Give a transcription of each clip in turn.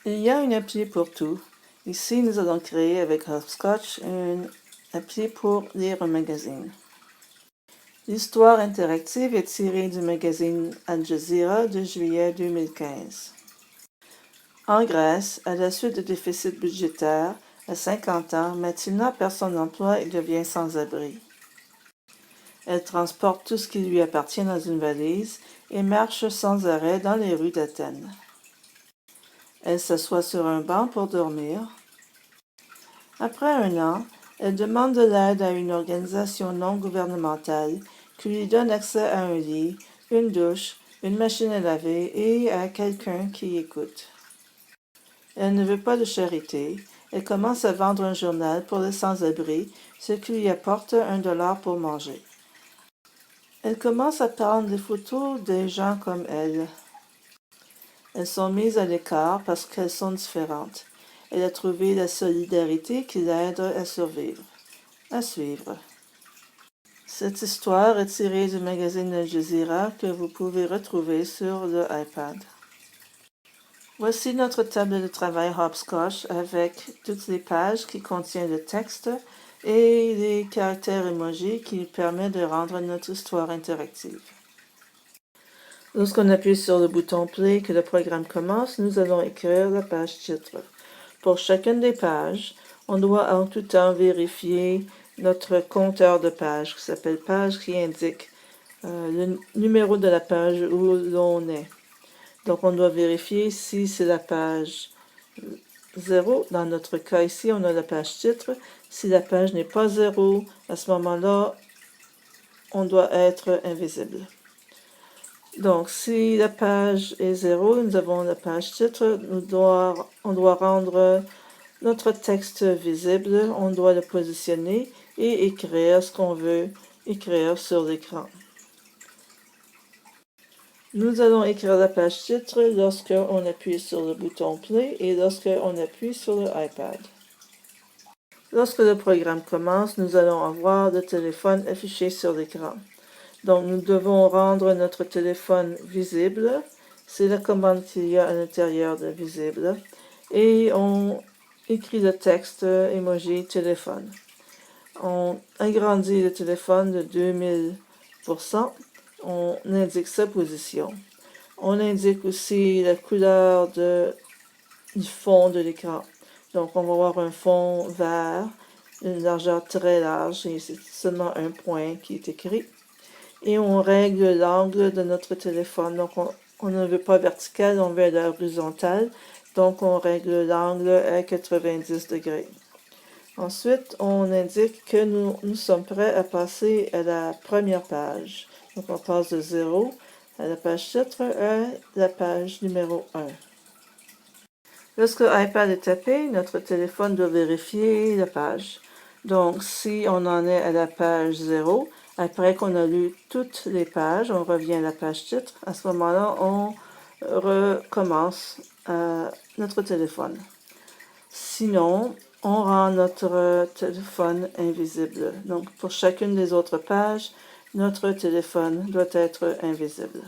Il y a une appli pour tout. Ici, nous allons créer avec Hopscotch une appli pour lire un magazine. L'histoire interactive est tirée du magazine Al Jazeera de juillet 2015. En Grèce, à la suite de déficits budgétaires, à 50 ans, Matina perd son emploi et devient sans-abri. Elle transporte tout ce qui lui appartient dans une valise et marche sans arrêt dans les rues d'Athènes. Elle s'assoit sur un banc pour dormir. Après un an, elle demande de l'aide à une organisation non gouvernementale qui lui donne accès à un lit, une douche, une machine à laver et à quelqu'un qui écoute. Elle ne veut pas de charité. Elle commence à vendre un journal pour les sans-abri, ce qui lui apporte $1 pour manger. Elle commence à prendre des photos des gens comme elle. Elles sont mises à l'écart parce qu'elles sont différentes. Elle a trouvé la solidarité qui l'aide à survivre. À suivre. Cette histoire est tirée du magazine Al Jazeera que vous pouvez retrouver sur le iPad. Voici notre table de travail Hopscotch avec toutes les pages qui contiennent le texte et les caractères emoji qui permettent de rendre notre histoire interactive. Lorsqu'on appuie sur le bouton Play que le programme commence, nous allons écrire la page titre. Pour chacune des pages, on doit en tout temps vérifier notre compteur de pages, qui s'appelle page, qui indique le numéro de la page où l'on est. Donc, on doit vérifier si c'est la page 0. Dans notre cas ici, on a la page titre. Si la page n'est pas 0, à ce moment-là, on doit être invisible. Donc, si la page est 0, nous avons la page titre, on doit rendre notre texte visible, on doit le positionner et écrire ce qu'on veut écrire sur l'écran. Nous allons écrire la page titre lorsqu'on appuie sur le bouton Play et lorsqu'on appuie sur le iPad. Lorsque le programme commence, nous allons avoir le téléphone affiché sur l'écran. Donc, nous devons rendre notre téléphone visible. C'est la commande qu'il y a à l'intérieur de visible. Et on écrit le texte emoji téléphone. On agrandit le téléphone de 2000%. On indique sa position. On indique aussi la couleur du fond de l'écran. Donc, on va avoir un fond vert, une largeur très large, et c'est seulement un point qui est écrit. Et on règle l'angle de notre téléphone. Donc, on ne veut pas vertical, on veut à l'horizontale. Donc, on règle l'angle à 90 degrés. Ensuite, on indique que nous sommes prêts à passer à la première page. Donc, on passe de 0 à la page titre à la page numéro 1. Lorsque l'iPad est tapé, notre téléphone doit vérifier la page. Donc, si on en est à la page 0, après qu'on a lu toutes les pages, on revient à la page titre. À ce moment-là, on recommence notre téléphone. Sinon, on rend notre téléphone invisible. Donc, pour chacune des autres pages, notre téléphone doit être invisible.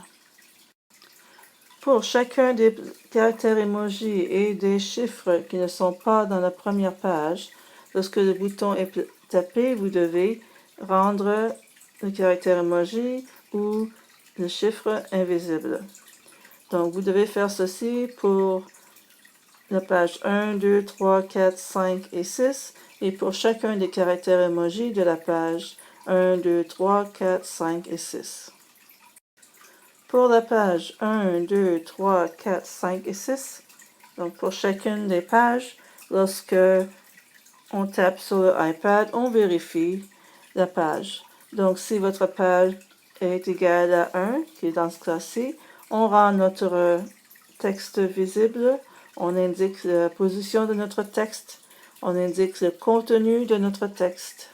Pour chacun des caractères emoji et des chiffres qui ne sont pas dans la première page, lorsque le bouton est tapé, vous devez rendre le caractère emoji ou le chiffre invisible. Donc, vous devez faire ceci pour la page 1, 2, 3, 4, 5 et 6 et pour chacun des caractères emoji de la page 1, 2, 3, 4, 5 et 6. Pour la page 1, 2, 3, 4, 5 et 6, donc pour chacune des pages, lorsque on tape sur le iPad, on vérifie la page. Donc si votre page est égale à 1, qui est dans ce cas-ci, on rend notre texte visible, on indique la position de notre texte, on indique le contenu de notre texte.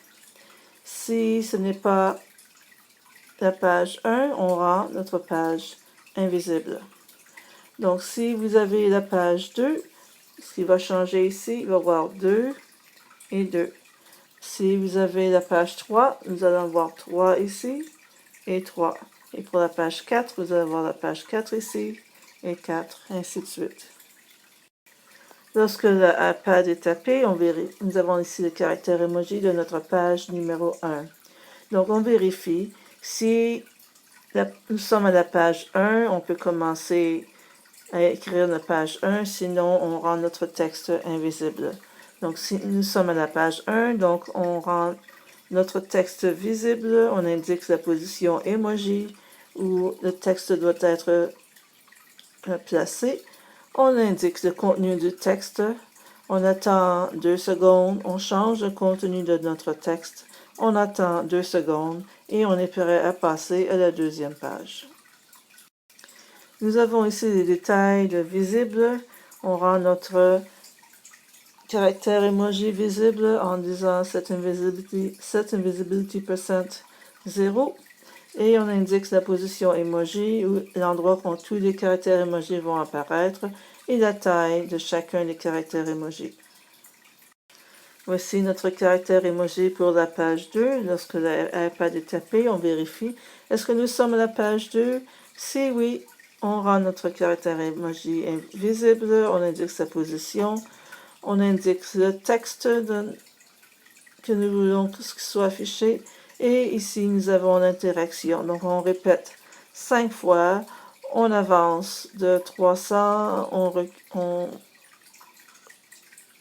Si ce n'est pas la page 1, on rend notre page invisible. Donc, si vous avez la page 2, ce qui va changer ici, il va y avoir 2 et 2. Si vous avez la page 3, nous allons avoir 3 ici et 3. Et pour la page 4, vous allez avoir la page 4 ici et 4, ainsi de suite. Lorsque l'iPad est tapé, nous avons ici le caractère emoji de notre page numéro 1. Donc, on vérifie si nous sommes à la page 1, on peut commencer à écrire la page 1, sinon on rend notre texte invisible. Donc, si nous sommes à la page 1, donc on rend notre texte visible, on indique la position emoji où le texte doit être placé. On indique le contenu du texte. On attend 2 secondes. On change le contenu de notre texte. On attend 2 secondes et on est prêt à passer à la deuxième page. Nous avons ici les détails de visible. On rend notre caractère emoji visible en disant set invisibility percent 0. Et on indique la position emoji ou l'endroit où tous les caractères emoji vont apparaître et la taille de chacun des caractères emoji. Voici notre caractère emoji pour la page 2. Lorsque l'iPad est tapé, on vérifie. Est-ce que nous sommes à la page 2? Si oui, on rend notre caractère emoji invisible. On indique sa position. On indique le texte que nous voulons que ce soit affiché. Et ici, nous avons l'interaction. Donc, on répète 5 fois. On avance de 300. On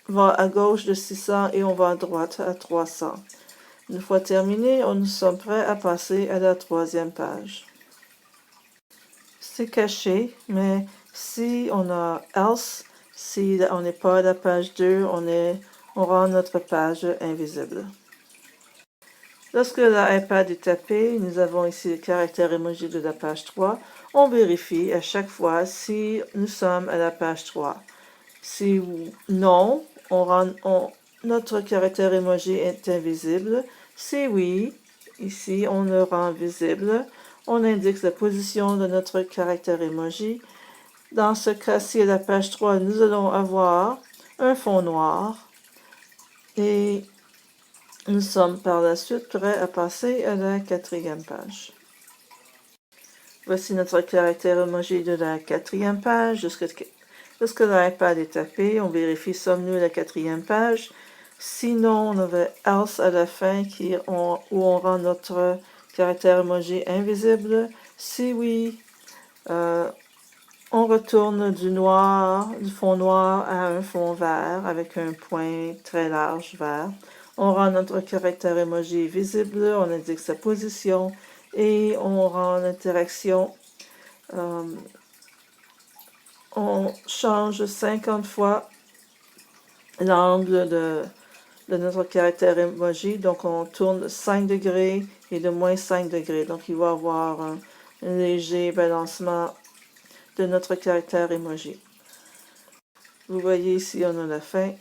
va à gauche de 600 et on va à droite à 300. Une fois terminé, nous sommes prêts à passer à la troisième page. C'est caché, mais si on a else, si on n'est pas à la page 2, on rend notre page invisible. Lorsque l'iPad est tapé, nous avons ici le caractère emoji de la page 3. On vérifie à chaque fois si nous sommes à la page 3. Si non, notre caractère emoji est invisible. Si oui, ici on le rend visible. On indique la position de notre caractère emoji. Dans ce cas-ci, à la page 3, nous allons avoir un fond noir et nous sommes par la suite prêts à passer à la quatrième page. Voici notre caractère emoji de la quatrième page. Lorsque l'iPad est tapé, on vérifie sommes-nous à la quatrième page. Sinon, on avait else à la fin où on rend notre caractère emoji invisible. Si oui, on retourne du fond noir à un fond vert avec un point très large vert. On rend notre caractère emoji visible, on indique sa position et on rend l'interaction. On change 50 fois l'angle de notre caractère emoji. Donc, on tourne 5 degrés et de moins 5 degrés. Donc, il va y avoir un léger balancement de notre caractère emoji. Vous voyez ici, on a la fin.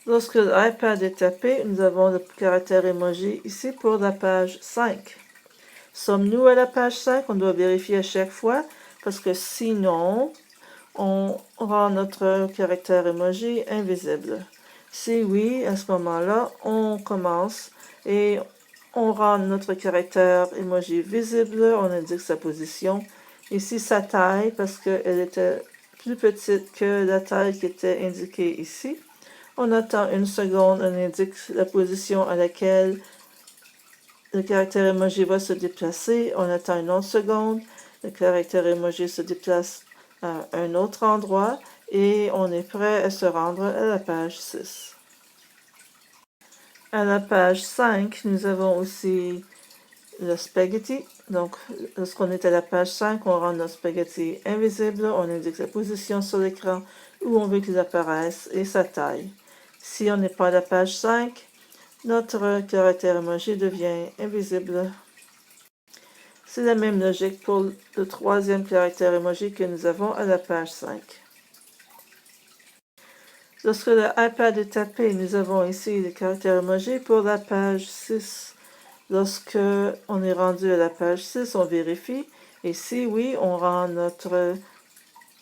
Lorsque l'iPad est tapé, nous avons le caractère emoji ici pour la page 5. Sommes-nous à la page 5? On doit vérifier à chaque fois parce que sinon, on rend notre caractère emoji invisible. Si oui, à ce moment-là, on commence et on rend notre caractère emoji visible, on indique sa position. Ici, sa taille, parce qu'elle était plus petite que la taille qui était indiquée ici. On attend 1 seconde, on indique la position à laquelle le caractère emoji va se déplacer. On attend 1 autre seconde, le caractère emoji se déplace à un autre endroit et on est prêt à se rendre à la page 6. À la page 5, nous avons aussi le spaghetti. Donc, lorsqu'on est à la page 5, on rend notre spaghetti invisible, on indique la position sur l'écran où on veut qu'il apparaisse et sa taille. Si on n'est pas à la page 5, notre caractère emoji devient invisible. C'est la même logique pour le troisième caractère emoji que nous avons à la page 5. Lorsque le iPad est tapé, nous avons ici le caractère emoji pour la page 6. Lorsque on est rendu à la page 6, on vérifie. Et si oui, on rend notre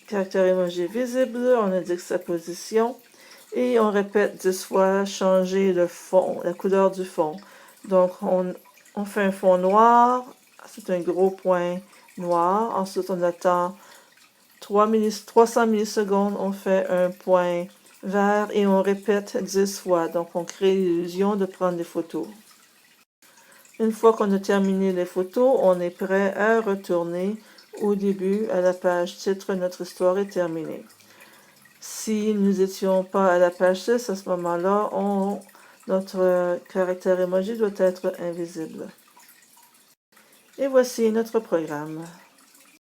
caractère emoji visible, on indique sa position. Et on répète 10 fois, changer le fond, la couleur du fond. Donc, on fait un fond noir. C'est un gros point noir. Ensuite, on attend 300 millisecondes, on fait un point vert et on répète 10 fois. Donc, on crée l'illusion de prendre des photos. Une fois qu'on a terminé les photos, on est prêt à retourner au début à la page titre. Notre histoire est terminée. Si nous n'étions pas à la page 6, à ce moment-là, notre caractère emoji doit être invisible. Et voici notre programme.